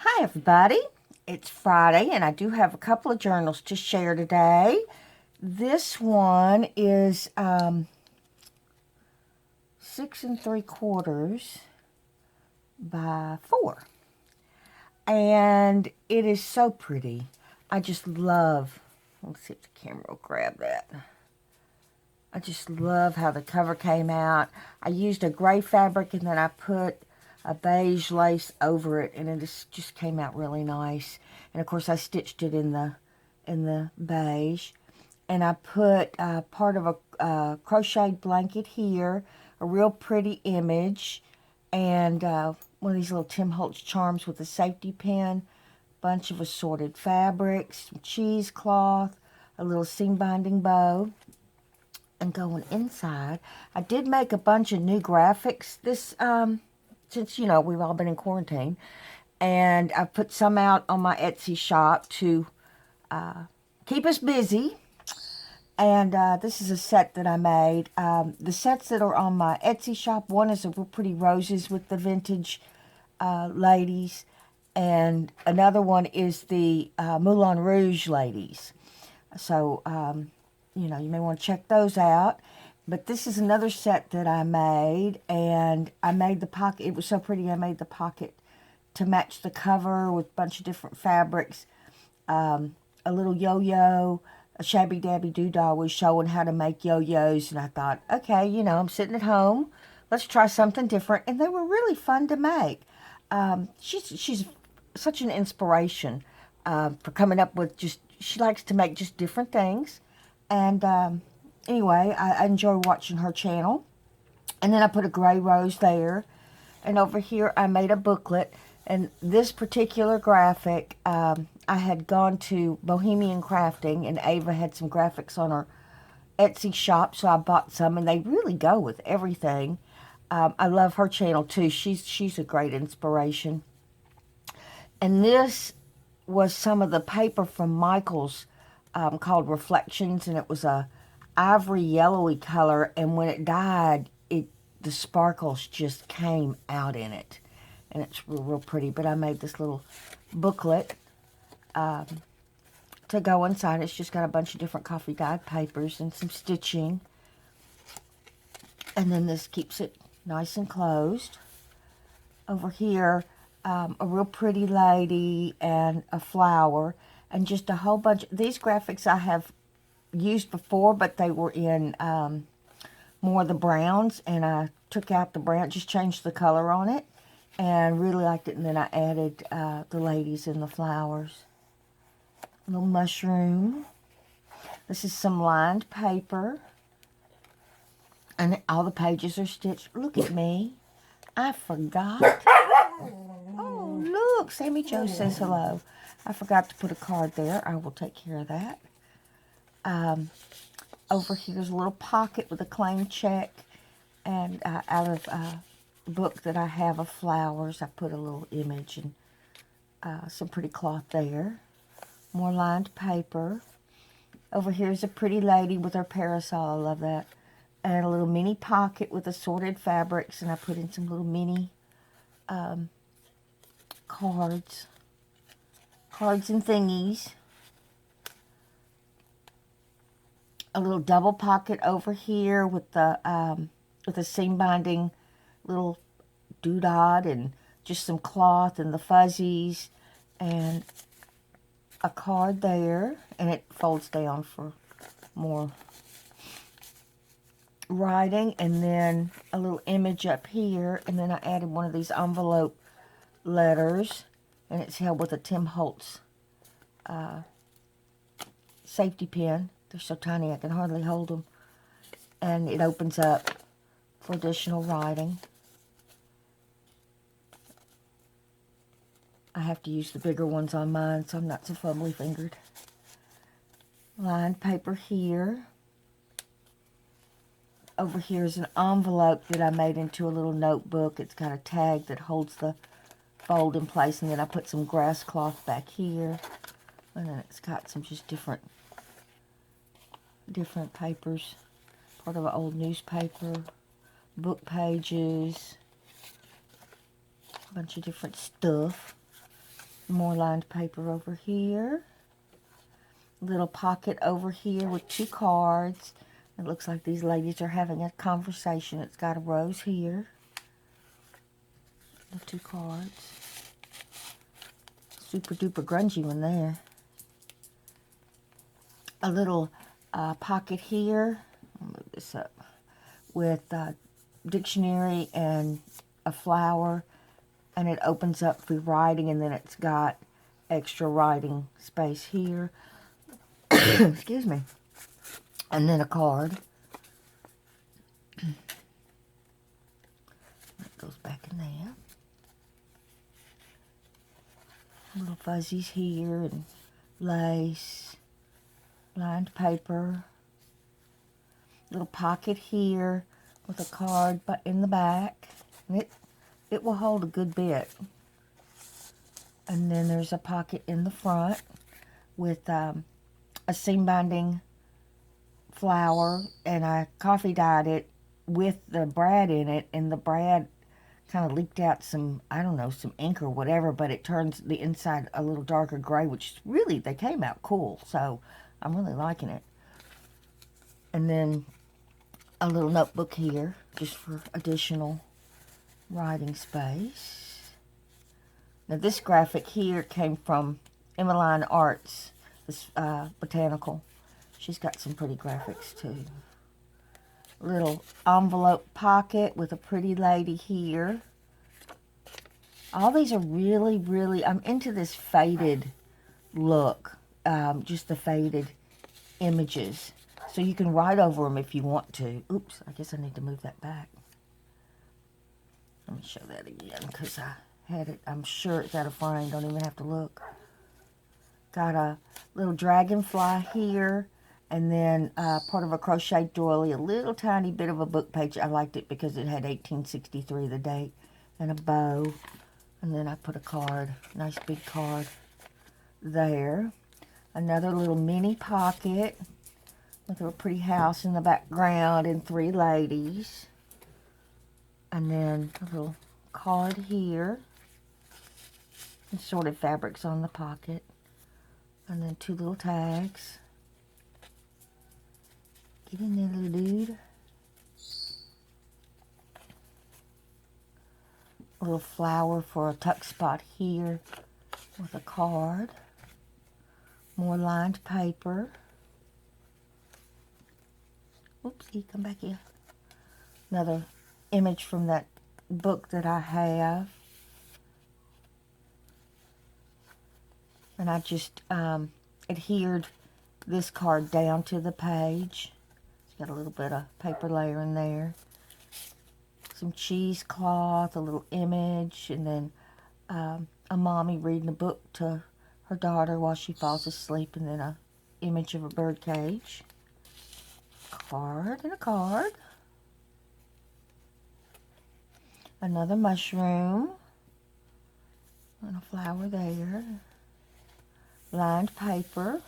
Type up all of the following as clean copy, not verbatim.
Hi, everybody. It's Friday, and I do have a couple of journals to share today. This one is 6 3/4 by 4, and it is so pretty. I just love. Let's see if the camera will grab that. I just love how the cover came out. I used a gray fabric, and then I put a beige lace over it, and it just came out really nice. And of course, I stitched it in the beige, and I put part of a crocheted blanket here, a real pretty image, and one of these little Tim Holtz charms with a safety pin, bunch of assorted fabrics, some cheesecloth, a little seam binding bow. And going inside, I did make a bunch of new graphics this since we've all been in quarantine, and I put some out on my Etsy shop to keep us busy. And this is a set that I made. The sets that are on my Etsy shop, one is a real pretty roses with the vintage ladies, and another one is the Moulin Rouge ladies. So you may want to check those out. But this is another set that I made, and I made the pocket. It was so pretty. I made the pocket to match the cover with a bunch of different fabrics. A little yo-yo, a Shabby Dabby Doodah was showing how to make yo-yos, and I thought, okay, I'm sitting at home. Let's try something different, and they were really fun to make. She's such an inspiration for coming up with just. She likes to make just different things, and anyway, I enjoy watching her channel. And then I put a gray rose there. And over here, I made a booklet. And this particular graphic, I had gone to Bohemian Crafting, and Ava had some graphics on her Etsy shop, so I bought some, and they really go with everything. I love her channel too. She's a great inspiration. And this was some of the paper from Michaels called Reflections, and it was a ivory yellowy color, and when it dyed, the sparkles just came out in it, and it's real pretty. But I made this little booklet to go inside. It's just got a bunch of different coffee dyed papers and some stitching, and then this keeps it nice and closed. Over here, a real pretty lady and a flower, and just a whole bunch. These graphics I have used before, but they were in more of the browns, and I took out the brown, just changed the color on it, and really liked it. And then I added the ladies and the flowers. A little mushroom. This is some lined paper, and all the pages are stitched. Look at me. I forgot. Oh, look. Sammy Joe says hello. I forgot to put a card there. I will take care of that. Over here's a little pocket with a claim check. And out of a book that I have of flowers, I put a little image and some pretty cloth there. More lined paper. Over here's a pretty lady with her parasol. I love that. And a little mini pocket with assorted fabrics. And I put in some little mini cards and thingies. A little double pocket over here with the seam binding little doodad and just some cloth and the fuzzies, and a card there, and it folds down for more writing, and then a little image up here, and then I added one of these envelope letters, and it's held with a Tim Holtz safety pin. They're so tiny I can hardly hold them, and it opens up for additional writing. I have to use the bigger ones on mine, so I'm not so fumbly fingered. Lined paper here. Over here is an envelope that I made into a little notebook. It's got a tag that holds the fold in place, and then I put some grass cloth back here, and then it's got some just different papers, part of an old newspaper, book pages, a bunch of different stuff. More lined paper over here. Little pocket over here with 2 cards. It looks like these ladies are having a conversation. It's got a rose here. The 2 cards. Super duper grungy one there. A little pocket here. I'll move this up. With a dictionary and a flower. And it opens up for writing, and then it's got extra writing space here. Excuse me. And then a card. That goes back in there. Little fuzzies here and lace. Lined paper. Little pocket here with a card but in the back. And it will hold a good bit. And then there's a pocket in the front with a seam binding flower, and I coffee dyed it with the brad in it, and the brad kind of leaked out some, I don't know, some ink or whatever, but it turns the inside a little darker gray, which really, they came out cool, so I'm really liking it. And then a little notebook here, just for additional writing space. Now this graphic here came from Emmeline Arts, this botanical. She's got some pretty graphics too. Little envelope pocket with a pretty lady here. All these are really, really, I'm into this faded look. Just the faded images. So you can write over them if you want to. Oops, I guess I need to move that back. Let me show that again, because I had it, I'm sure it's out of frame, don't even have to look. Got a little dragonfly here, and then part of a crochet doily, a little tiny bit of a book page. I liked it because it had 1863, the date, and a bow. And then I put a card, nice big card there. Another little mini pocket with a pretty house in the background and 3 ladies. And then a little card here. Assorted fabrics on the pocket. And then 2 little tags. Get in there, little dude. A little flower for a tuck spot here with a card. More lined paper. Oopsie, come back here. Another image from that book that I have. And I just adhered this card down to the page. It's got a little bit of paper layer in there. Some cheesecloth, a little image, and then a mommy reading a book to her daughter while she falls asleep, and then a image of a bird cage. Card and a card. Another mushroom. And a flower there. Lined paper.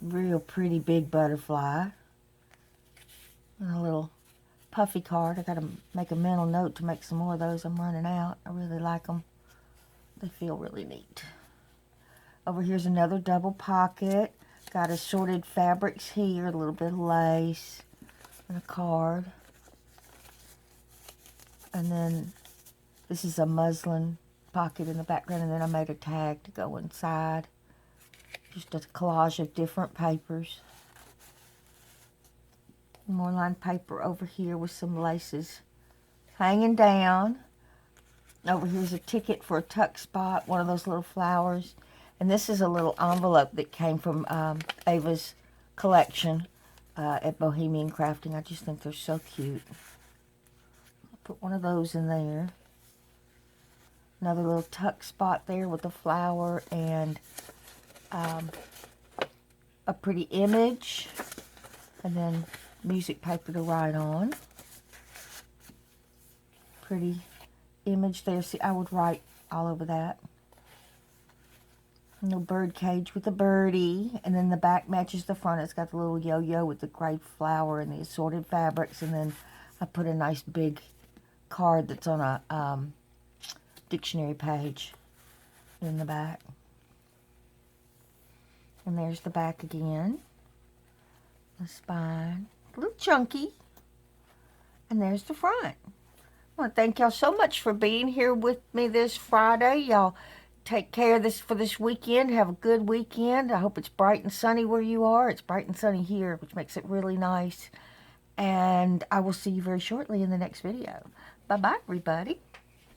Real pretty big butterfly. And a little puffy card. I got to make a mental note to make some more of those. I'm running out. I really like them. They feel really neat. Over here's another double pocket. Got assorted fabrics here. A little bit of lace. And a card. And then this is a muslin pocket in the background. And then I made a tag to go inside. Just a collage of different papers. More lined paper over here with some laces hanging down. Over here's a ticket for a tuck spot, one of those little flowers. And this is a little envelope that came from Ava's collection at Bohemian Crafting. I just think they're so cute. I'll put one of those in there. Another little tuck spot there with a flower and a pretty image. And then music paper to write on. Pretty image there. See, I would write all over that. A little bird cage with a birdie. And then the back matches the front. It's got the little yo-yo with the gray flower and the assorted fabrics. And then I put a nice big card that's on a dictionary page in the back. And there's the back again. The spine. A little chunky. And there's the front. I want to thank y'all so much for being here with me this Friday. Y'all take care of this for this weekend. Have a good weekend. I hope it's bright and sunny where you are. It's bright and sunny here, which makes it really nice. And I will see you very shortly in the next video. Bye-bye, everybody.